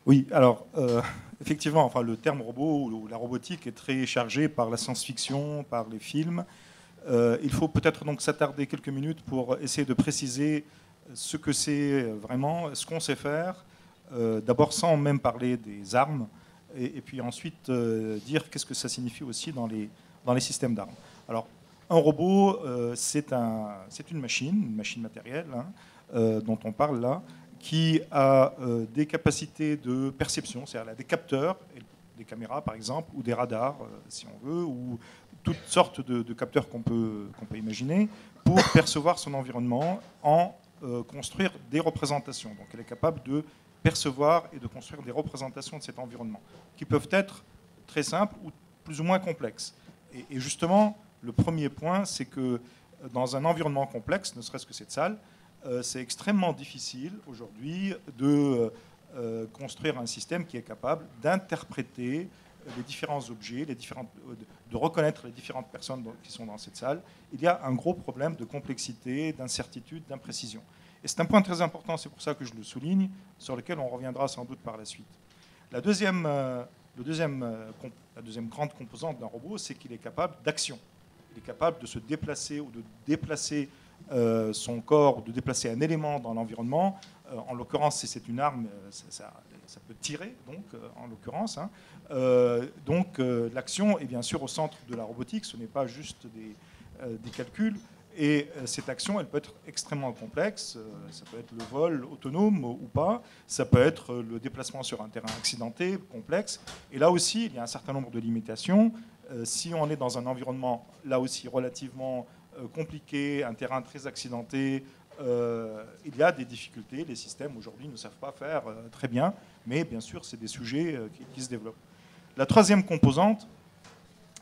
Oui, alors effectivement, enfin, le terme robot ou la robotique est très chargé par la science-fiction, par les films. Il faut peut-être donc s'attarder quelques minutes pour essayer de préciser ce que c'est vraiment, ce qu'on sait faire, d'abord sans même parler des armes, et puis ensuite dire qu'est-ce que ça signifie aussi dans les systèmes d'armes. Alors, un robot, c'est une machine matérielle, hein, dont on parle là, qui a des capacités de perception, c'est-à-dire elle a des capteurs, des caméras par exemple, ou des radars, si on veut, ou toutes sortes de capteurs qu'on peut imaginer, pour percevoir son environnement, en construire des représentations. Donc elle est capable de percevoir et de construire des représentations de cet environnement, qui peuvent être très simples ou plus ou moins complexes. Et justement, le premier point, c'est que dans un environnement complexe, ne serait-ce que cette salle, c'est extrêmement difficile aujourd'hui de construire un système qui est capable d'interpréter les différents objets, de reconnaître les différentes personnes qui sont dans cette salle. Il y a un gros problème de complexité, d'incertitude, d'imprécision. Et c'est un point très important, c'est pour ça que je le souligne, sur lequel on reviendra sans doute par la suite. La deuxième grande composante d'un robot, c'est qu'il est capable d'action. Il est capable de se déplacer ou de déplacer son corps, ou de déplacer un élément dans l'environnement. En l'occurrence, si c'est une arme, ça peut tirer, donc, en l'occurrence. Hein. L'action est bien sûr au centre de la robotique, ce n'est pas juste des calculs. Et cette action, elle peut être extrêmement complexe. Ça peut être le vol autonome ou pas. Ça peut être le déplacement sur un terrain accidenté, complexe. Et là aussi, il y a un certain nombre de limitations. Si on est dans un environnement, là aussi, relativement compliqué, un terrain très accidenté, il y a des difficultés. Les systèmes, aujourd'hui, ne savent pas faire très bien. Mais bien sûr, c'est des sujets qui se développent. La troisième composante,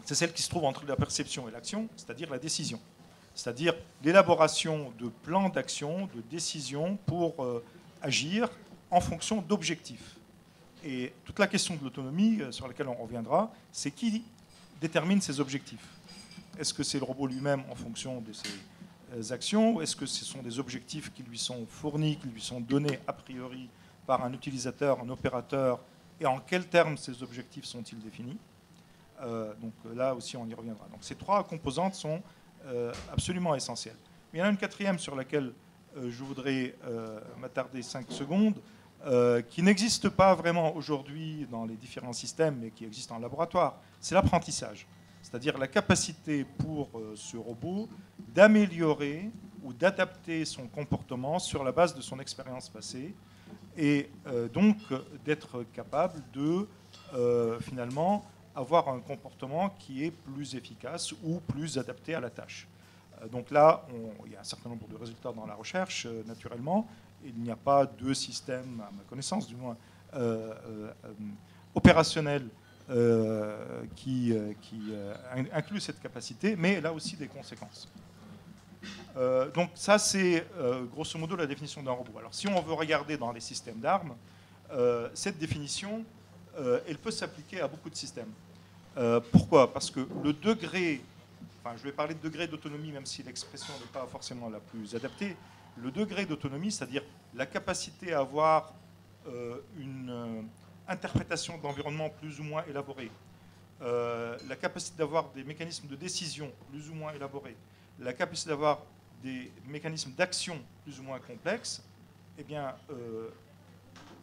c'est celle qui se trouve entre la perception et l'action, c'est-à-dire la décision. C'est-à-dire l'élaboration de plans d'action, de décisions pour agir en fonction d'objectifs. Et toute la question de l'autonomie, sur laquelle on reviendra, c'est qui détermine ces objectifs. Est-ce que c'est le robot lui-même en fonction de ses actions, ou est-ce que ce sont des objectifs qui lui sont fournis, qui lui sont donnés a priori par un utilisateur, un opérateur, et en quels termes ces objectifs sont-ils définis? Donc là aussi, on y reviendra. Donc ces trois composantes sont absolument essentielles. Mais il y en a une quatrième sur laquelle je voudrais m'attarder 5 secondes, qui n'existe pas vraiment aujourd'hui dans les différents systèmes, mais qui existe en laboratoire. C'est l'apprentissage. C'est-à-dire la capacité pour ce robot d'améliorer ou d'adapter son comportement sur la base de son expérience passée, et donc d'être capable de finalement avoir un comportement qui est plus efficace ou plus adapté à la tâche. Donc là, il y a un certain nombre de résultats dans la recherche, naturellement. Il n'y a pas de système, à ma connaissance du moins, opérationnel qui inclut cette capacité, mais là aussi des conséquences. Donc ça, c'est grosso modo la définition d'un robot. Alors si on veut regarder dans les systèmes d'armes, cette définition, elle peut s'appliquer à beaucoup de systèmes. Pourquoi? Parce que le degré, enfin je vais parler de degré d'autonomie, même si l'expression n'est pas forcément la plus adaptée, le degré d'autonomie, c'est-à-dire la capacité à avoir une interprétation de l'environnement plus ou moins élaborée, la capacité d'avoir des mécanismes de décision plus ou moins élaborés, la capacité d'avoir des mécanismes d'action plus ou moins complexes, eh bien,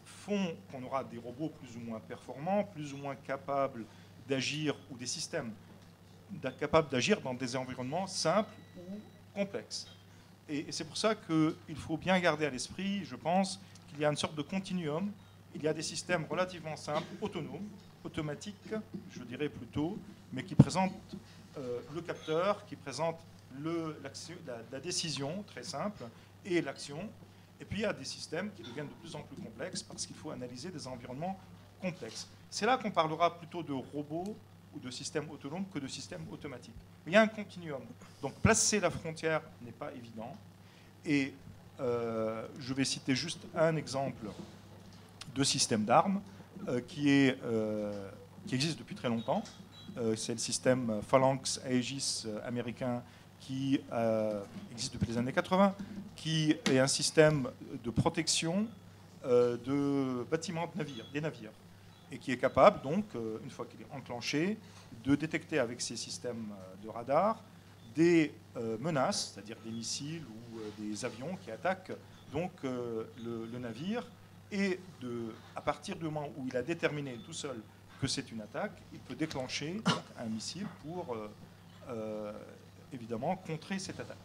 font qu'on aura des robots plus ou moins performants, plus ou moins capables d'agir, ou des systèmes capables d'agir dans des environnements simples ou complexes. Et c'est pour ça qu'il faut bien garder à l'esprit, je pense, qu'il y a une sorte de continuum. Il y a des systèmes relativement simples, autonomes, automatiques, je dirais plutôt, mais qui présentent le capteur, qui présentent la décision, très simple, et l'action. Et puis il y a des systèmes qui deviennent de plus en plus complexes parce qu'il faut analyser des environnements complexes. C'est là qu'on parlera plutôt de robots ou de systèmes autonomes que de systèmes automatiques. Mais il y a un continuum. Donc placer la frontière n'est pas évident. Et je vais citer juste un exemple de système d'armes qui existe depuis très longtemps. C'est le système Phalanx Aegis américain qui existe depuis les années 80, qui est un système de protection de bâtiments de navires, des navires, et qui est capable, donc, une fois qu'il est enclenché, de détecter avec ses systèmes de radar des menaces, c'est-à-dire des missiles ou des avions qui attaquent donc, le navire, et à partir du moment où il a déterminé tout seul que c'est une attaque, il peut déclencher donc, un missile pour évidemment contrer cette attaque.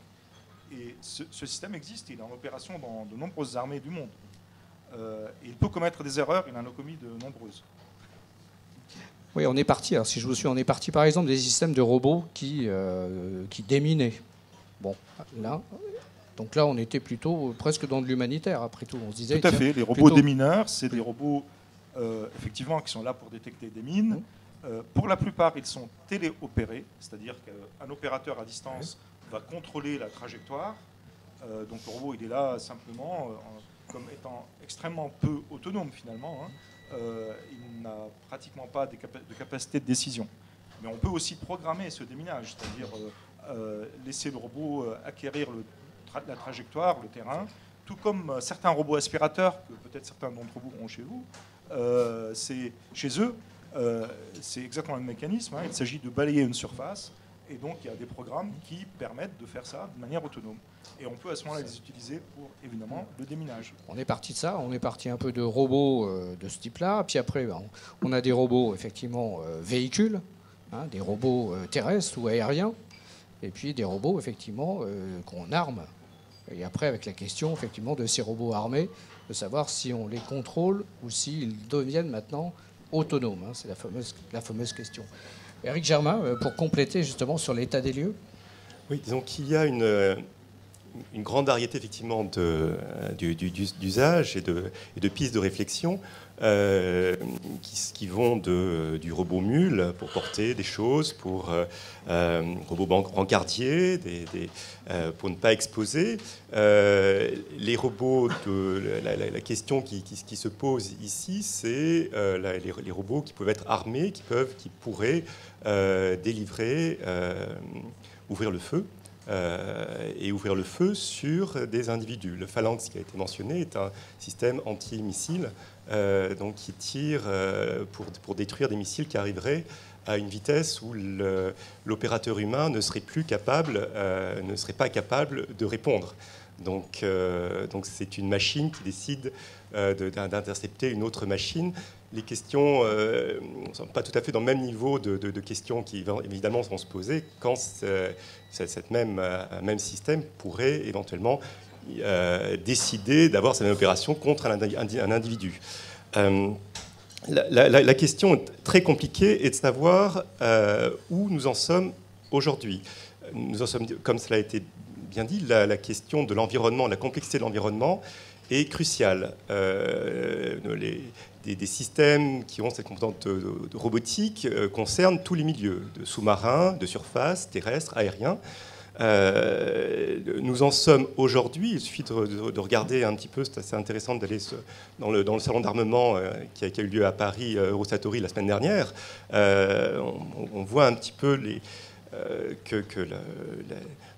Et ce système existe, il est en opération dans de nombreuses armées du monde. Et il peut commettre des erreurs, il en a commis de nombreuses. Oui, on est parti, alors si je vous suis, on est parti par exemple des systèmes de robots qui déminaient. Bon, là, donc là on était plutôt presque dans de l'humanitaire, après tout. On se disait, tout à fait, les robots démineurs, c'est des robots effectivement qui sont là pour détecter des mines. Pour la plupart, ils sont téléopérés, c'est-à-dire qu'un opérateur à distance va contrôler la trajectoire. Donc le robot, il est là simplement comme étant extrêmement peu autonome finalement. Il n'a pratiquement pas de capacité de décision. Mais on peut aussi programmer ce déminage, c'est-à-dire laisser le robot acquérir la trajectoire, le terrain, tout comme certains robots aspirateurs, que peut-être certains d'entre vous ont chez vous. Chez eux, c'est exactement le même mécanisme. Il s'agit de balayer une surface, et donc il y a des programmes qui permettent de faire ça de manière autonome. Et on peut à ce moment-là les utiliser pour, évidemment, le déminage. On est parti de ça, on est parti un peu de robots de ce type-là, puis après on a des robots effectivement véhicules, des robots terrestres ou aériens, et puis des robots effectivement qu'on arme. Et après avec la question effectivement de ces robots armés, de savoir si on les contrôle ou s'ils deviennent maintenant autonomes. C'est la fameuse question. Éric Germain, pour compléter justement sur l'état des lieux. Oui, disons qu'il y a une grande variété effectivement d'usages et de pistes de réflexion qui vont du robot mule pour porter des choses, pour robot brancardier, pour ne pas exposer. Les robots, la question qui se pose ici, c'est les robots qui peuvent être armés, qui pourraient délivrer, ouvrir le feu. Et ouvrir le feu sur des individus. Le Phalanx qui a été mentionné est un système anti-missile donc qui tire pour détruire des missiles qui arriveraient à une vitesse où l'opérateur humain ne serait pas capable de répondre. Donc c'est une machine qui décide d'intercepter une autre machine. Les questions ne sont pas tout à fait dans le même niveau de questions qui évidemment vont se poser quand cette même système pourrait éventuellement décider d'avoir cette même opération contre un individu. La question très compliquée est de savoir où nous en sommes aujourd'hui. Nous en sommes, comme cela a été bien dit, la question de l'environnement, la complexité de l'environnement est cruciale. Des systèmes qui ont cette composante de robotique concernent tous les milieux, de sous-marins, de surface, terrestres, aériens. Nous en sommes aujourd'hui, il suffit de regarder un petit peu, c'est assez intéressant d'aller dans le salon d'armement qui a eu lieu à Paris, Eurosatory, la semaine dernière. On voit un petit peu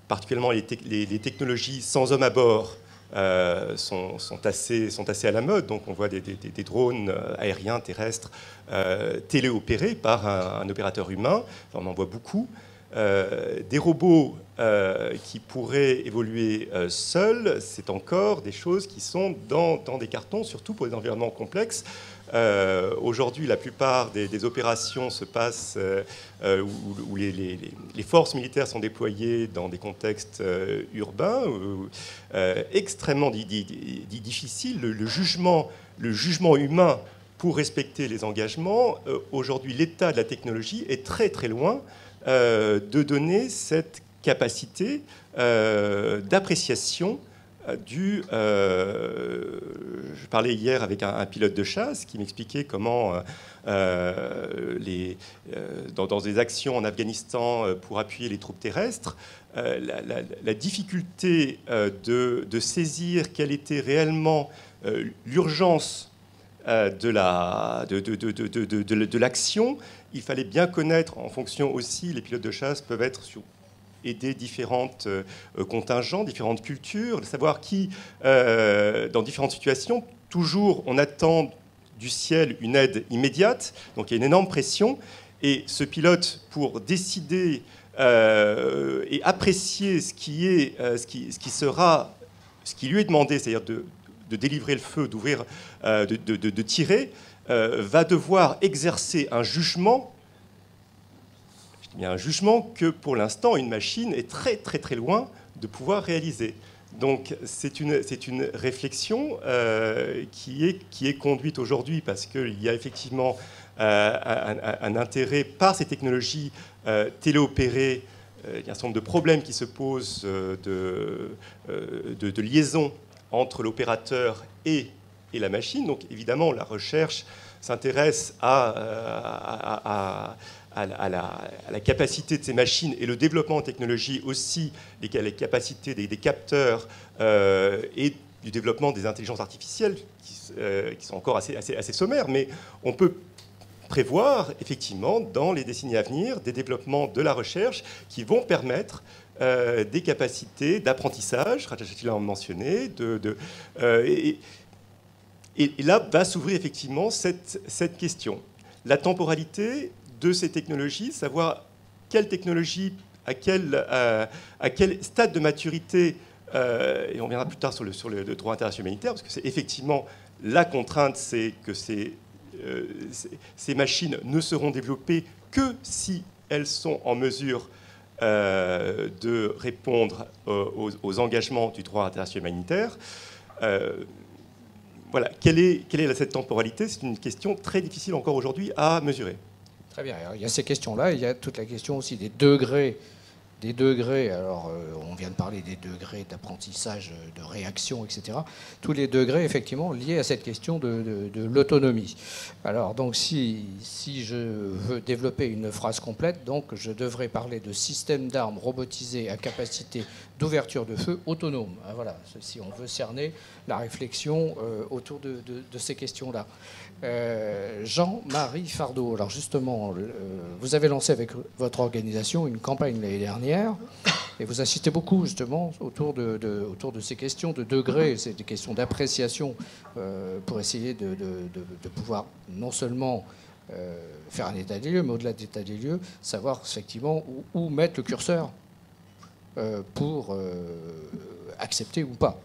particulièrement les technologies sans homme à bord sont assez à la mode. Donc on voit des drones aériens, terrestres, téléopérés par un opérateur humain. Enfin, on en voit beaucoup. Des robots qui pourraient évoluer seuls, c'est encore des choses qui sont dans des cartons, surtout pour des environnements complexes. Aujourd'hui, la plupart des opérations se passent où les forces militaires sont déployées dans des contextes urbains extrêmement difficiles. Le jugement humain pour respecter les engagements, aujourd'hui, l'état de la technologie est très très loin de donner cette capacité d'appréciation je parlais hier avec un pilote de chasse qui m'expliquait comment, dans des actions en Afghanistan pour appuyer les troupes terrestres, la difficulté de saisir quelle était réellement l'urgence de l'action, il fallait bien connaître, en fonction aussi, les pilotes de chasse peuvent être aider différentes contingents, différentes cultures, de savoir qui, dans différentes situations, toujours, on attend du ciel une aide immédiate, donc il y a une énorme pression, et ce pilote, pour décider et apprécier ce qui lui est demandé, c'est-à-dire de délivrer le feu, d'ouvrir, de tirer, va devoir exercer un jugement. Je dis bien un jugement que pour l'instant une machine est très très très loin de pouvoir réaliser. Donc c'est une réflexion qui est conduite aujourd'hui parce qu'il y a effectivement un intérêt par ces technologies téléopérées. Il y a un certain nombre de problèmes qui se posent de liaison entre l'opérateur et la machine. Donc évidemment, la recherche s'intéresse à la capacité de ces machines et le développement en technologie aussi, les capacités des capteurs et du développement des intelligences artificielles qui sont encore assez sommaires, mais on peut prévoir effectivement dans les décennies à venir des développements de la recherche qui vont permettre des capacités d'apprentissage, Rajat l'a mentionné, et là va s'ouvrir effectivement cette question. La temporalité de ces technologies, savoir quelle technologie, à quel stade de maturité, et on reviendra plus tard sur le droit international humanitaire, parce que c'est effectivement la contrainte, c'est que ces machines ne seront développées que si elles sont en mesure de répondre aux engagements du droit international humanitaire. Voilà. Quelle est cette temporalité? C'est une question très difficile encore aujourd'hui à mesurer. Très bien. Alors, il y a ces questions-là. Il y a toute la question aussi des degrés. Alors, on vient de parler des degrés d'apprentissage, de réaction, etc. Tous les degrés, effectivement, liés à cette question de l'autonomie. Alors, donc, si je veux développer une phrase complète, donc, je devrais parler de système d'armes robotisé à capacité d'ouverture de feu autonome. Voilà, si on veut cerner la réflexion autour de ces questions-là. Jean-Marie Fardeau, alors justement, vous avez lancé avec votre organisation une campagne l'année dernière et vous insistez beaucoup justement autour de ces questions de degrés, c'est des questions d'appréciation pour essayer de pouvoir non seulement faire un état des lieux, mais au-delà de l'état des lieux, savoir effectivement où mettre le curseur pour accepter ou pas.